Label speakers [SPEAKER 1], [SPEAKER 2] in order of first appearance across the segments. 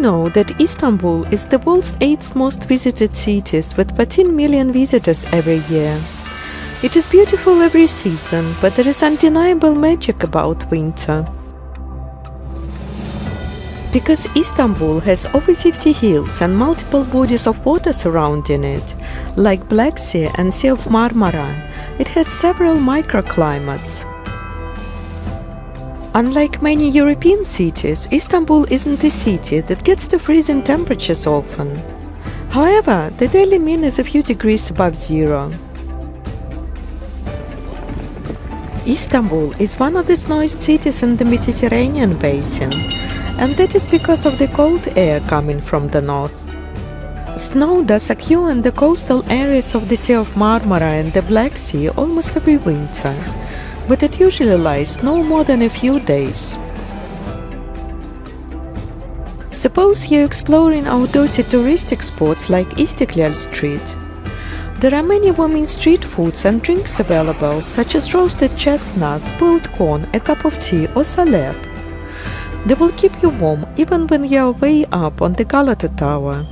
[SPEAKER 1] know that Istanbul is the world's 8th most visited city with 14 million visitors every year. It is beautiful every season, but there is undeniable magic about winter. Because Istanbul has over 50 hills and multiple bodies of water surrounding it, like Black Sea and Sea of Marmara, it has several microclimates. Unlike many European cities, Istanbul isn't a city that gets to freezing temperatures often. However, the daily mean is a few degrees above zero. Istanbul is one of the snowiest cities in the Mediterranean basin, and that is because of the cold air coming from the north. Snow does occur in the coastal areas of the Sea of Marmara and the Black Sea almost every winter, but it usually lies no more than a few days. Suppose you're exploring outdoorsy touristic spots like Istiklal Street. There are many warming street foods and drinks available, such as roasted chestnuts, boiled corn, a cup of tea or salep. They will keep you warm even when you are way up on the Galata Tower.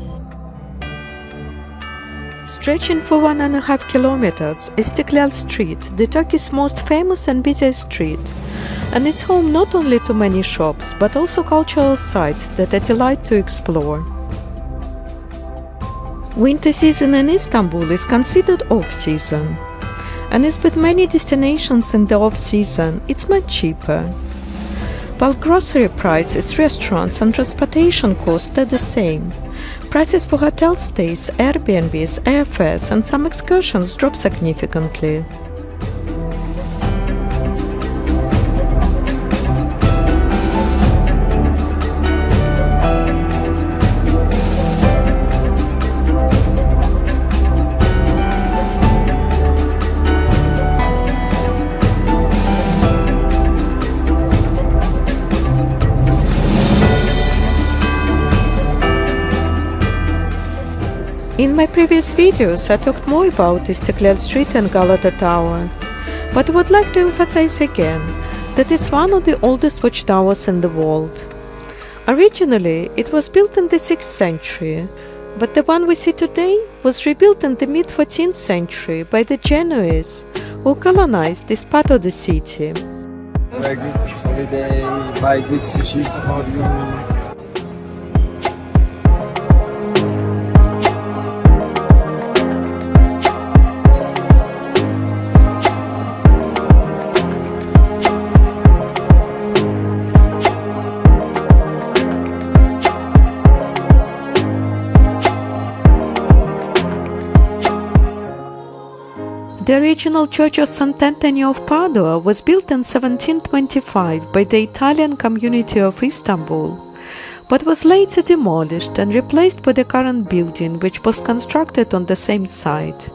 [SPEAKER 1] Stretching for 1.5 kilometers, Istiklal Street, the Turkey's most famous and busiest street, and it's home not only to many shops but also cultural sites that are a delight to explore. Winter season in Istanbul is considered off-season, and as with many destinations in the off-season, it's much cheaper. While grocery prices, restaurants and transportation costs are the same, prices for hotel stays, Airbnbs, airfares and some excursions drop significantly. In my previous videos, I talked more about Istiklal Street and Galata Tower, but I would like to emphasize again that it's one of the oldest watchtowers in the world. Originally, it was built in the 6th century, but the one we see today was rebuilt in the mid-14th century by the Genoese, who colonized this part of the city.
[SPEAKER 2] Very good holiday, buy good fishes for you.
[SPEAKER 1] The original church of St. Anthony of Padua was built in 1725 by the Italian community of Istanbul, but was later demolished and replaced by the current building, which was constructed on the same site.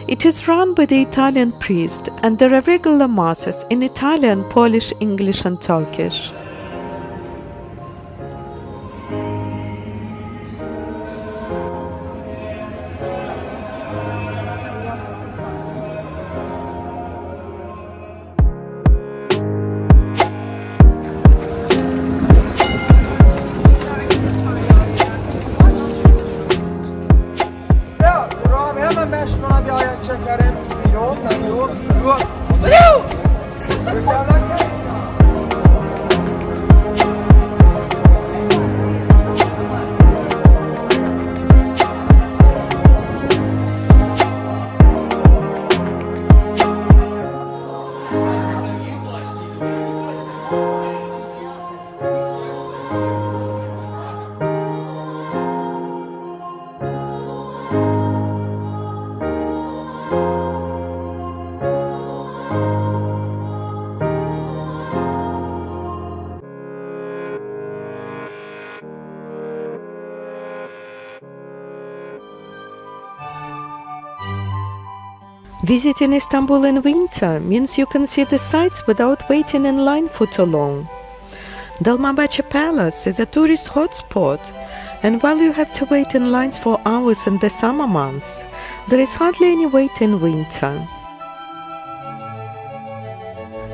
[SPEAKER 1] It is run by the Italian priest, and there are regular masses in Italian, Polish, English and Turkish. Visiting Istanbul in winter means you can see the sights without waiting in line for too long. Dolmabahçe Palace is a tourist hotspot, and while you have to wait in lines for hours in the summer months, there is hardly any wait in winter.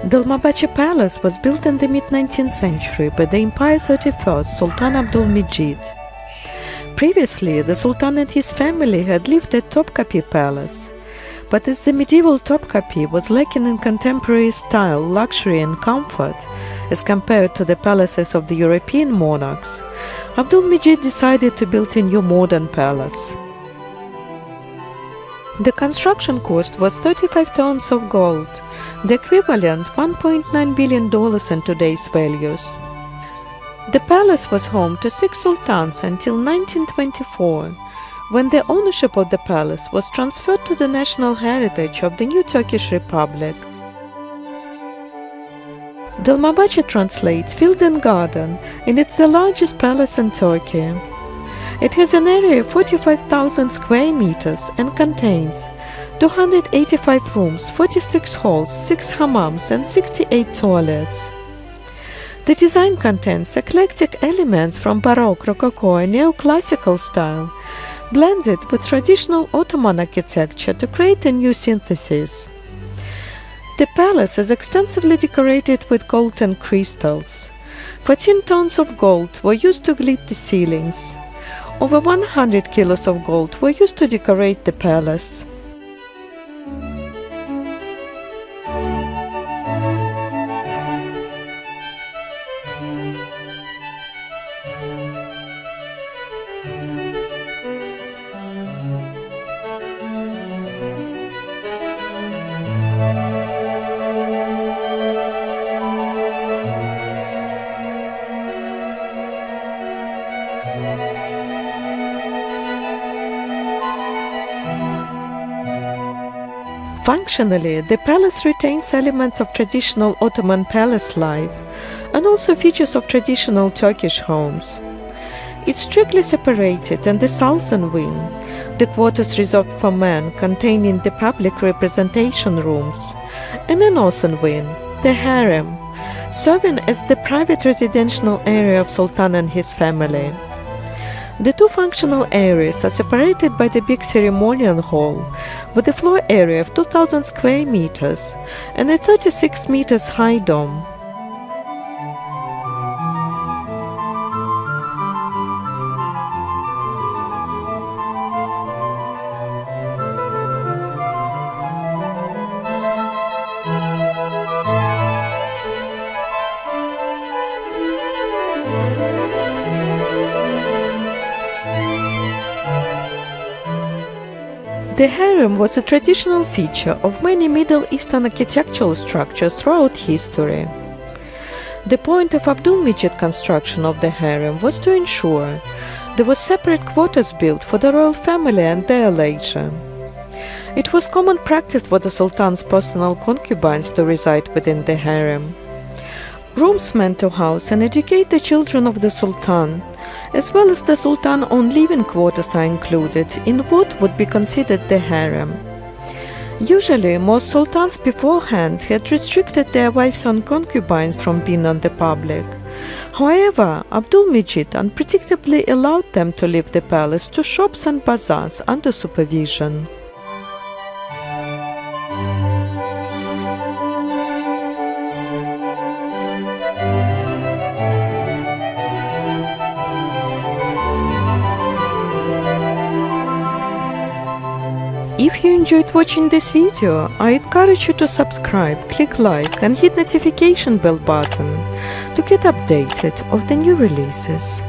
[SPEAKER 1] Dolmabahce Palace was built in the mid-19th century by the Empire 31st Sultan Abdülmecid. Previously, the Sultan and his family had lived at Topkapi Palace, but as the medieval Topkapi was lacking in contemporary style, luxury and comfort as compared to the palaces of the European monarchs, Abdülmecid decided to build a new modern palace. The construction cost was 35 tons of gold, the equivalent $1.9 billion in today's values. The palace was home to 6 sultans until 1924, when the ownership of the palace was transferred to the national heritage of the new Turkish Republic. Dolmabahce translates field and garden, and it's the largest palace in Turkey. It has an area of 45,000 square meters and contains 285 rooms, 46 halls, 6 hammams and 68 toilets. The design contains eclectic elements from Baroque, Rococo and Neoclassical style, blended with traditional Ottoman architecture to create a new synthesis. The palace is extensively decorated with gold and crystals. 14 tons of gold were used to gild the ceilings. Over 100 kilos of gold were used to decorate the palace. Functionally, the palace retains elements of traditional Ottoman palace life and also features of traditional Turkish homes. It's strictly separated in the southern wing, the quarters reserved for men containing the public representation rooms, and the northern wing, the harem, serving as the private residential area of Sultan and his family. The two functional areas are separated by the big ceremonial hall, with a floor area of 2,000 square meters and a 36 meters high dome. The harem was a traditional feature of many Middle Eastern architectural structures throughout history. The point of Abdülmecid construction of the harem was to ensure there were separate quarters built for the royal family and their leisure. It was common practice for the Sultan's personal concubines to reside within the harem. Rooms meant to house and educate the children of the Sultan, as well as the Sultan's own living quarters, are included in what would be considered the harem. Usually, most sultans beforehand had restricted their wives and concubines from being on the public. However, Abdülmecid unpredictably allowed them to leave the palace to shops and bazaars under supervision. If you enjoyed watching this video, I encourage you to subscribe, click like and hit notification bell button to get updated of the new releases.